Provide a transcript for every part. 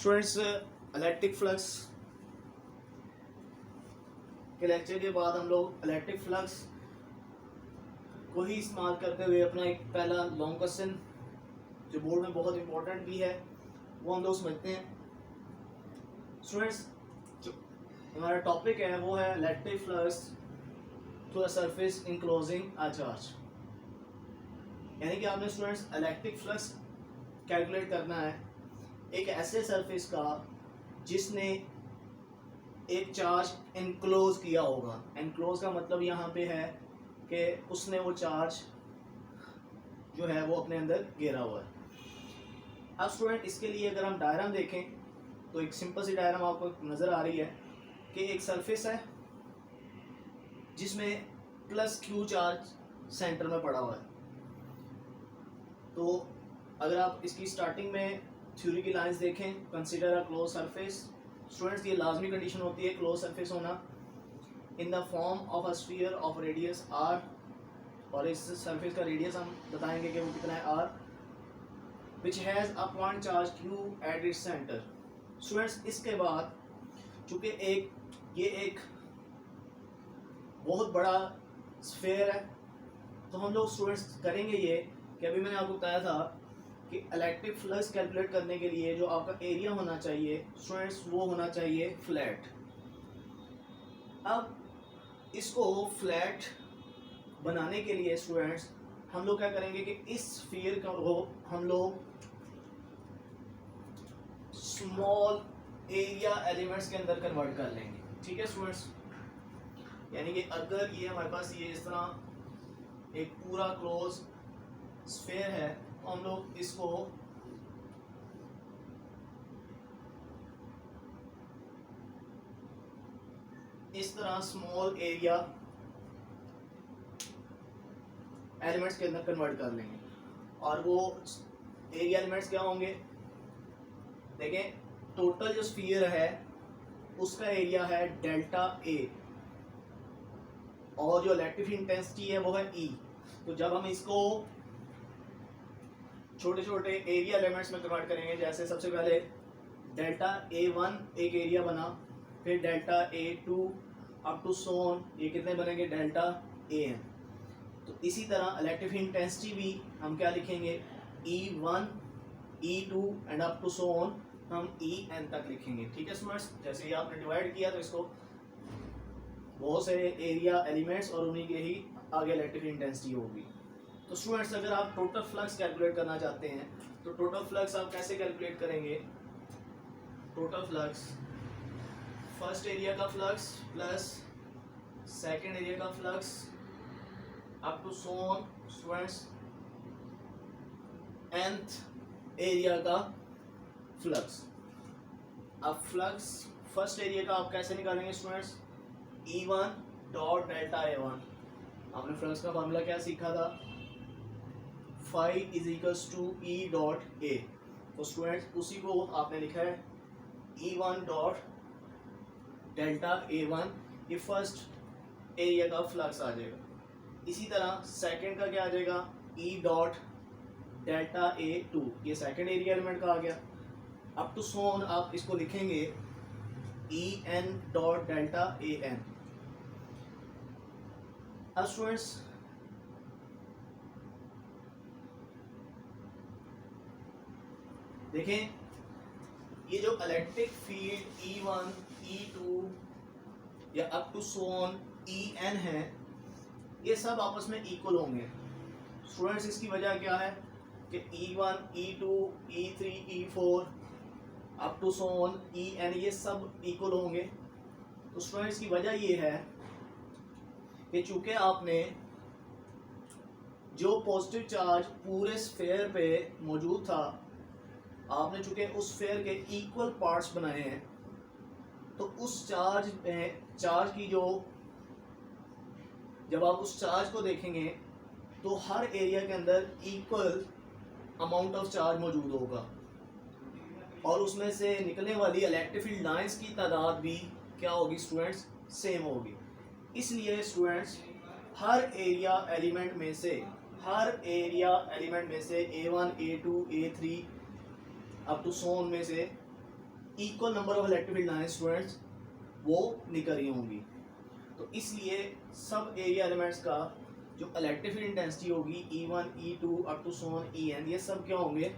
Students, electric flux के lecture के बाद हम लोग इलेक्ट्रिक फ्लक्स को ही इस्तेमाल करते हुए अपना एक पहला लॉन्ग क्वेश्चन जो बोर्ड में बहुत इंपॉर्टेंट भी है वो हम लोग समझते हैं। स्टूडेंट्स, जो हमारा टॉपिक है वो है electric flux to a surface enclosing a charge. यानी कि आपने स्टूडेंट्स इलेक्ट्रिक फ्लक्स कैलकुलेट करना है एक ऐसे सरफेस का जिसने एक चार्ज इनक्लोज किया होगा। इनक्लोज का मतलब यहाँ पे है कि उसने वो चार्ज जो है वो अपने अंदर घेरा हुआ है। अब स्टूडेंट, इसके लिए अगर हम डायग्राम देखें तो एक सिंपल सी डायग्राम आपको नज़र आ रही है कि एक सरफेस है जिसमें प्लस क्यू चार्ज सेंटर में पड़ा हुआ है। तो अगर आप इसकी स्टार्टिंग में थ्योरी की लाइंस देखें, consider a close surface. Students, ये लाजमी कंडीशन होती है क्लोज सरफेस होना in the form of a sphere of radius R, और इस सरफेस का रेडियस हम बताएंगे कि वो कितना है R, which has a point charge Q at its centre. Students, इसके बाद चूँकि ये एक बहुत बड़ा स्फीयर है तो हम लोग स्टूडेंट्स करेंगे ये कि अभी मैंने आपको बताया था कि इलेक्ट्रिक फ्लक्स कैलकुलेट करने के लिए जो आपका एरिया होना चाहिए स्टूडेंट्स वो होना चाहिए फ्लैट। अब इसको फ्लैट बनाने के लिए स्टूडेंट्स हम लोग क्या करेंगे कि इस स्फीयर को हम लोग स्मॉल एरिया एलिमेंट्स के अंदर कन्वर्ट कर लेंगे। ठीक है स्टूडेंट्स, यानी कि अगर ये हमारे पास ये इस तरह एक पूरा क्लोज स्फीयर है तो हम लोग इसको इस तरह स्मॉल एरिया एलिमेंट्स के अंदर कन्वर्ट कर लेंगे। और वो एरिया एलिमेंट्स क्या होंगे, देखें, टोटल जो स्फीयर है उसका एरिया है डेल्टा ए और जो इलेक्ट्रिक इंटेंसिटी है वो है ई। तो जब हम इसको छोटे छोटे एरिया एलिमेंट्स में कन्वर्ट करेंगे, जैसे सबसे पहले डेल्टा A1 एक एरिया बना, फिर डेल्टा A2 अप टू सोन ये कितने बनेंगे डेल्टा AN। तो इसी तरह इलेक्ट्रिक इंटेंसिटी भी हम क्या लिखेंगे E1 E2 and up to सोन हम EN तक लिखेंगे। ठीक है स्टूडेंट्स, जैसे ये आपने डिवाइड किया तो इसको बहुत सारे एरिया एलिमेंट्स और उन्हीं के ही आगे इलेक्ट्रिक इंटेंसिटी होगी। तो स्टूडेंट्स, अगर आप टोटल फ्लक्स कैलकुलेट करना चाहते हैं तो टोटल फ्लक्स आप कैसे कैलकुलेट करेंगे, टोटल फ्लक्स फर्स्ट एरिया का फ्लक्स प्लस सेकंड एरिया का flux up to so on students nth area का फ्लक्स। अब फ्लक्स फर्स्ट एरिया का आप कैसे निकालेंगे students, E1 dot delta A1। आपने फ्लक्स का फार्मूला क्या सीखा था, phi is equals to E dot A. तो स्टूडेंट्स उसी को आपने लिखा है E1 डॉट डेल्टा A1, ये फर्स्ट एरिया का फ्लक्स आ जाएगा। इसी तरह सेकंड का क्या आ जाएगा, E डॉट डेल्टा A2, ये सेकंड एरिया एलिमेंट का आ गया। अप टू सोन आप इसको लिखेंगे EN डॉट डेल्टा AN। अब स्टूडेंट्स देखें, ये जो इलेक्ट्रिक फील्ड E1 E2 या अप टू सोन EN है ये सब आपस में इक्वल होंगे। स्टूडेंट्स, इसकी वजह क्या है कि E1 E2 E3 E4 up to Son EN ये सब इक्वल होंगे। तो स्टूडेंट्स की वजह ये है कि चूंकि आपने जो पॉजिटिव चार्ज पूरे स्फीयर पे मौजूद था आपने चूंकि उस स्फीयर के इक्वल पार्ट्स बनाए हैं तो उस चार्ज में चार्ज की जो जब आप उस चार्ज को देखेंगे तो हर एरिया के अंदर इक्वल अमाउंट ऑफ चार्ज मौजूद होगा और उसमें से निकलने वाली इलेक्ट्रिक फील्ड लाइंस की तादाद भी क्या होगी स्टूडेंट्स, सेम होगी। इसलिए स्टूडेंट्स हर एरिया एलिमेंट में से A1 A2 A3 up to सोन में से equal number of electric field lines students वो निकल रही होंगी। तो इसलिए सब एरिया एलिमेंट्स का जो इलेक्ट्रिक फील्ड इंटेंसिटी होगी E1 E2 up to Son En, ये सब क्या होंगे,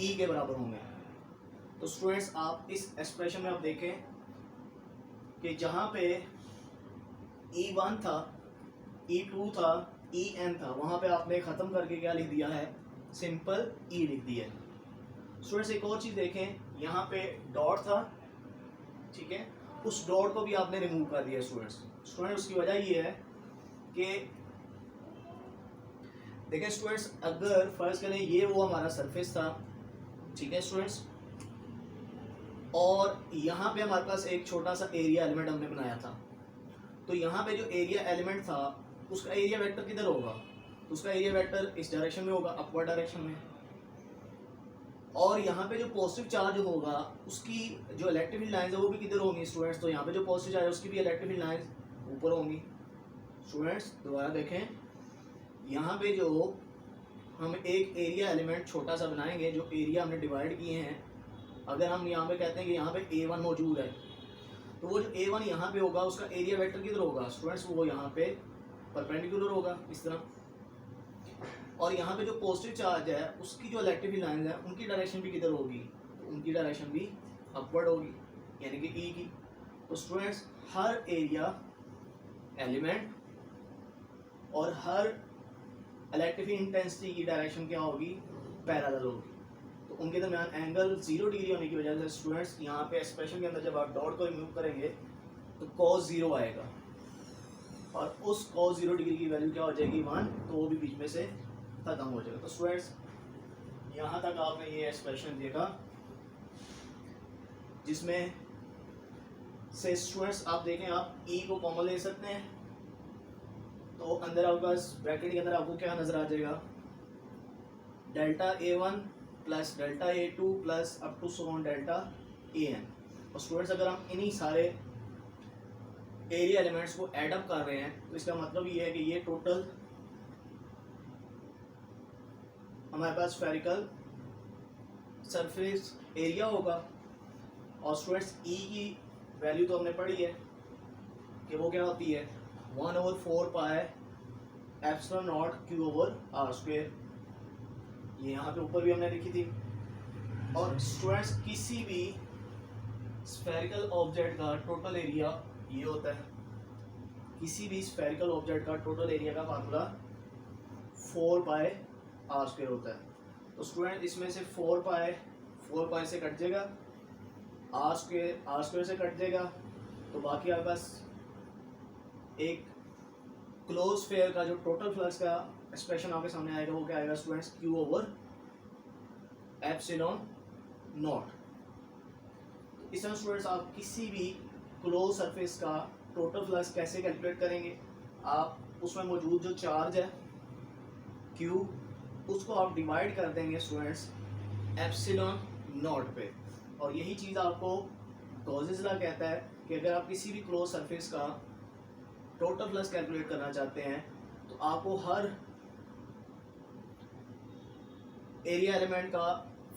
E के बराबर होंगे। तो स्टूडेंट्स आप इस एक्सप्रेशन में आप देखें कि जहाँ पे E1 था, E2 था, En था, वहाँ पे आपने ख़त्म करके क्या लिख दिया है, सिंपल E लिख दिया है। स्टूडेंट्स एक और चीज़ देखें, यहाँ पे डॉट था, ठीक है, उस डॉट को भी आपने रिमूव कर दिया स्टूडेंट्स। उसकी वजह ये है कि देखें स्टूडेंट्स, अगर फर्ज करें ये वो हमारा सरफेस था, ठीक है स्टूडेंट्स, और यहाँ पे हमारे पास एक छोटा सा एरिया एलिमेंट हमने बनाया था, तो यहाँ पे जो एरिया एलिमेंट था उसका एरिया वेक्टर किधर होगा, तो उसका एरिया वेक्टर इस डायरेक्शन में होगा, अपवर्ड डायरेक्शन में। और यहाँ पे जो पॉजिटिव चार्ज होगा उसकी जो इलेक्ट्रिक फील्ड लाइंस है वो भी किधर होंगी स्टूडेंट्स, तो यहाँ पे जो पॉजिटिव चार्ज है उसकी भी इलेक्ट्रिक फील्ड लाइंस ऊपर होंगी। स्टूडेंट्स दोबारा देखें, यहाँ पे जो हम एक एरिया एलिमेंट छोटा सा बनाएंगे, जो एरिया हमने डिवाइड किए हैं, अगर हम यहाँ पे कहते हैं कि यहाँ पे A1 मौजूद है, तो वो जो A1 यहाँ पे होगा उसका एरिया वेक्टर किधर होगा स्टूडेंट्स, वो यहाँ पे परपेंडिकुलर होगा इस तरह। और यहाँ पे जो पॉजिटिव चार्ज है उसकी जो इलेक्ट्रिक फील्ड लाइंस है उनकी डायरेक्शन भी किधर होगी, तो उनकी डायरेक्शन भी अपवर्ड होगी, यानी कि E की। तो स्टूडेंट्स हर एरिया एलिमेंट और हर इलेक्ट्रिक फील्ड इंटेंसिटी की डायरेक्शन क्या होगी, पैरेलल होगी। तो उनके दरमियान एंगल 0 डिग्री होने की वजह से स्टूडेंट्स यहाँ पे एक्सप्रेशन के अंदर जब आप डॉट को रिमूव करेंगे तो cos 0 आएगा, और उस cos 0 डिग्री की वैल्यू क्या हो जाएगी 1, तो वो भी बीच में से खत्म हो जाएगा। तो स्टूडेंट्स यहाँ तक आपने ये एक्सप्रेशन देखा, जिसमें से स्टूडेंट्स आप देखें, आप E को कॉमन ले सकते हैं, तो अंदर आपके पास ब्रैकेट के अंदर आपको क्या नजर आ जाएगा, delta A1 plus delta A2 plus up to so on delta An। और स्टूडेंट्स अगर हम इन्हीं सारे एरिया एलिमेंट्स को ऐड अप कर रहे हैं तो इसका मतलब ये है कि ये टोटल हमारे पास स्फेरिकल सरफेस एरिया होगा। और स्टूडेंट्स E की वैल्यू तो हमने पढ़ी है कि वो क्या होती है 1/4 पाई एप्सिलॉन नॉट Q/r², ये यहाँ पे ऊपर भी हमने लिखी थी। और स्टूडेंट्स किसी भी स्फेरिकल ऑब्जेक्ट का टोटल एरिया ये होता है, किसी भी स्फेरिकल ऑब्जेक्ट का टोटल एरिया का फार्मूला 4 पाई r² होता है। तो स्टूडेंट इसमें से 4 पाई से कट जाएगा, r² से कट जाएगा, तो बाकी आपके पास एक क्लोज स्फीयर का जो टोटल फ्लक्स का एक्सप्रेशन आपके सामने आएगा, वो क्या आएगा स्टूडेंट्स, Q/ε0। इस तरह स्टूडेंट्स आप किसी भी क्लोज सरफेस का टोटल फ्लक्स कैसे कैलकुलेट करेंगे, आप उसमें मौजूद जो चार्ज है Q, उसको आप डिवाइड कर देंगे स्टूडेंट्स ε0 पे। और यही चीज़ आपको गॉसेस लॉ कहता है कि अगर आप किसी भी क्लोज सरफेस का टोटल फ्लक्स कैलकुलेट करना चाहते हैं तो आपको हर एरिया एलिमेंट का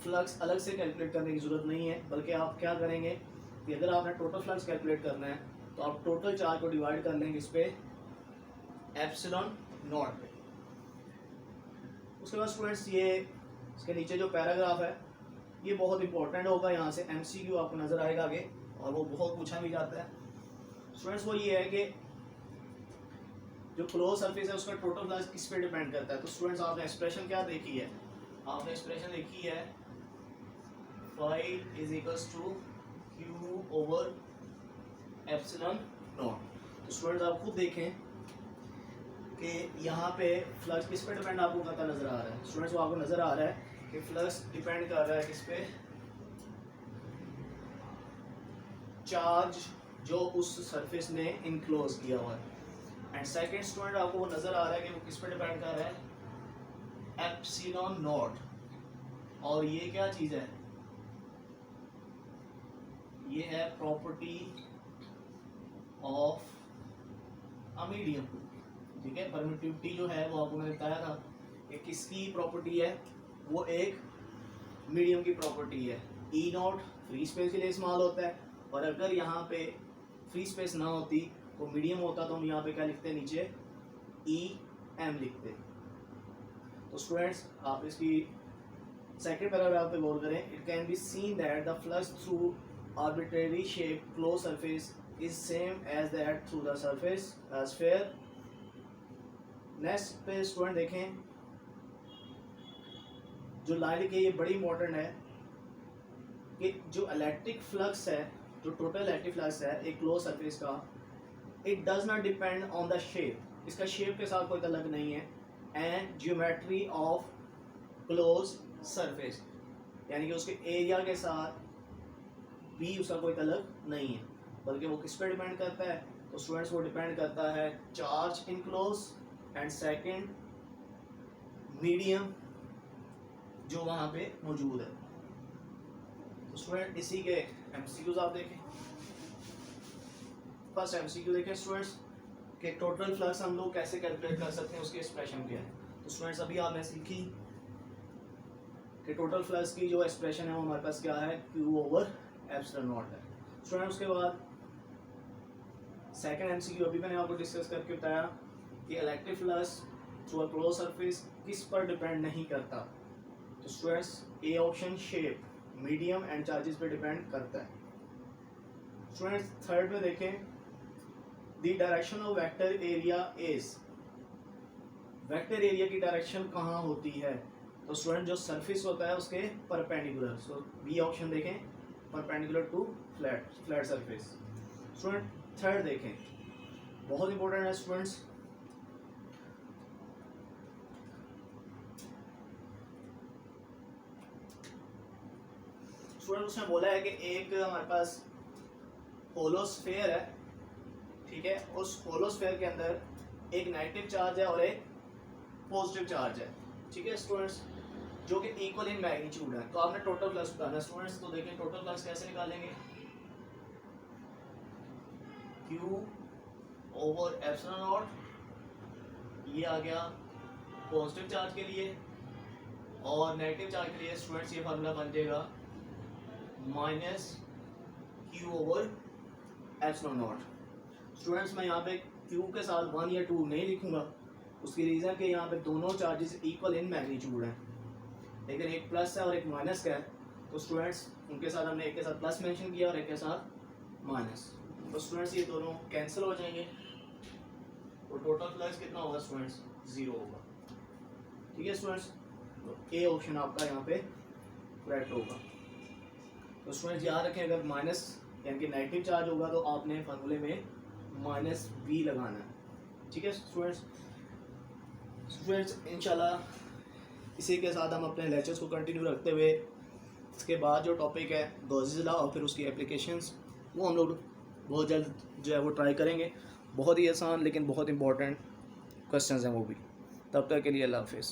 फ्लक्स अलग से कैलकुलेट करने की ज़रूरत नहीं है, बल्कि आप क्या करेंगे कि अगर आपने टोटल फ्लक्स कैलकुलेट करना है तो आप टोटल चार्ज को डिवाइड कर लेंगे इस पे ε0 पे। उसके बाद स्टूडेंट्स ये इसके नीचे जो पैराग्राफ है ये बहुत इंपॉर्टेंट होगा, यहाँ से MCQ आपको नज़र आएगा आगे, और वो बहुत पूछा भी जाता है स्टूडेंट्स। वो ये है कि जो क्लोज सरफेस है उसका टोटल फ्लक्स किस पे डिपेंड करता है। तो स्टूडेंट्स आपने एक्सप्रेशन क्या देखी है, आपने एक्सप्रेशन देखी है phi = Q/ε0। तो स्टूडेंट्स आप खुद देखें कि यहाँ पे फ्लक्स किस पे डिपेंड आपको पता नज़र आ रहा है। स्टूडेंट्स वो आपको नज़र आ रहा है कि फ्लक्स डिपेंड कर रहा है किस पे, चार्ज जो उस सरफेस ने इनक्लोज किया हुआ है। एंड सेकंड स्टूडेंट आपको वो नज़र आ रहा है कि वो किस पे डिपेंड कर रहा है, ε0। और ये क्या चीज़ है, ये है प्रॉपर्टी ऑफ अ मीडियम, ठीक है। परमिटिविटी जो है वो आपको मैंने बताया था कि किसकी प्रॉपर्टी है, वो एक मीडियम की प्रॉपर्टी है। ई नॉट फ्री स्पेस के लिए इस्तेमाल होता है, और अगर यहाँ पे फ्री स्पेस ना होती तो मीडियम होता तो हम यहाँ पे क्या लिखते हैं, नीचे ई एम लिखते। तो स्टूडेंट्स आप इसकी सेकंड पैराग्राफ पे गौर करें। It can be seen that the flux through arbitrary shape close surface is same as that through the surface sphere. Next पे स्टूडेंट देखें, जो लाइन लिखी है ये बड़ी इंपॉर्टेंट है कि जो इलेक्ट्रिक फ्लक्स है, जो टोटल इलेक्ट्रिक फ्लक्स है एक क्लोज सरफेस का, it does not depend on the shape, इसका शेप के साथ कोई तल्लक नहीं है, and geometry of close surface, यानी कि उसके एरिया के साथ भी उसका कोई तल्लक नहीं है, बल्कि वो किस पे डिपेंड करता है। तो स्टूडेंट्स वो डिपेंड करता है charge in close, and second medium जो वहाँ पे मौजूद है। तो स्टूडेंट इसी के एमसीक्यूज आप देखें। फर्स्ट एमसीक्यू देखें स्टूडेंट्स कि टोटल फ्लक्स हम लोग कैसे कैलकुलेट कर सकते हैं, उसकी एक्सप्रेशन क्या है। तो स्टूडेंट्स अभी आपने सीखी कि टोटल फ्लक्स की जो एक्सप्रेशन है वो हमारे पास क्या है, Q ओवर एप्सिलॉन नॉट है। स्टूडेंट उसके बाद सेकंड एमसीक्यू अभी मैंने आपको डिस्कस करके बताया कि electric flux through a close surface किस पर डिपेंड नहीं करता। तो students A option shape, medium and charges पे डिपेंड करता है। स्टूडेंट्स थर्ड में देखें, the direction of vector area is, vector area की डायरेक्शन कहाँ होती है। तो स्टूडेंट जो सरफेस होता है उसके परपेंडिकुलर, सो बी ऑप्शन देखें, perpendicular to flat surface. Student third देखें, बहुत इंपॉर्टेंट है स्टूडेंट्स, स्टूडेंट उसने बोला है कि एक हमारे पास होलोस्फेयर है, ठीक है, उस होलोस्फेयर के अंदर एक नेगेटिव चार्ज है और एक पॉजिटिव चार्ज है, ठीक है स्टूडेंट्स, जो कि इक्वल इन मैग्नीट्यूड है। तो आपने टोटल फ्लक्स बताना है स्टूडेंट्स। तो देखें टोटल फ्लक्स कैसे निकालेंगे, Q ओवर एप्सिलॉन नॉट, ये आ गया पॉजिटिव चार्ज के लिए, और नेगेटिव चार्ज के लिए स्टूडेंट्स ये फार्मूला बन जाएगा minus Q over epsilon not. Students मैं यहाँ पे Q के साथ 1 या 2 नहीं लिखूंगा, उसकी रीज़न कि यहाँ पे दोनों चार्जेस इक्वल इन मैग्नीट्यूड हैं, लेकिन एक प्लस है और एक माइनस का है। तो स्टूडेंट्स उनके साथ हमने एक के साथ प्लस मेंशन किया और एक के साथ माइनस। तो स्टूडेंट्स ये दोनों कैंसिल हो जाएंगे, तो टोटल फ्लक्स कितना होगा स्टूडेंट्स, 0 होगा, ठीक है स्टूडेंट्स। तो ए ऑप्शन आपका यहाँ पे करेक्ट होगा। तो स्टूडेंट्स याद रखें, अगर माइनस यानी कि नेगेटिव चार्ज होगा तो आपने फार्मूले में माइनस बी लगाना है, ठीक है स्टूडेंट्स। इंशाल्लाह इसी के साथ हम अपने लेक्चर्स को कंटिन्यू रखते हुए इसके बाद जो टॉपिक है गॉसेस लॉ और फिर उसकी एप्लीकेशंस, वो हम लोग बहुत जल्द जो है वो ट्राई करेंगे। बहुत ही आसान लेकिन बहुत इंपॉर्टेंट क्वेश्चंस हैं वो भी। तब तक के लिए अल्लाह हाफिज़।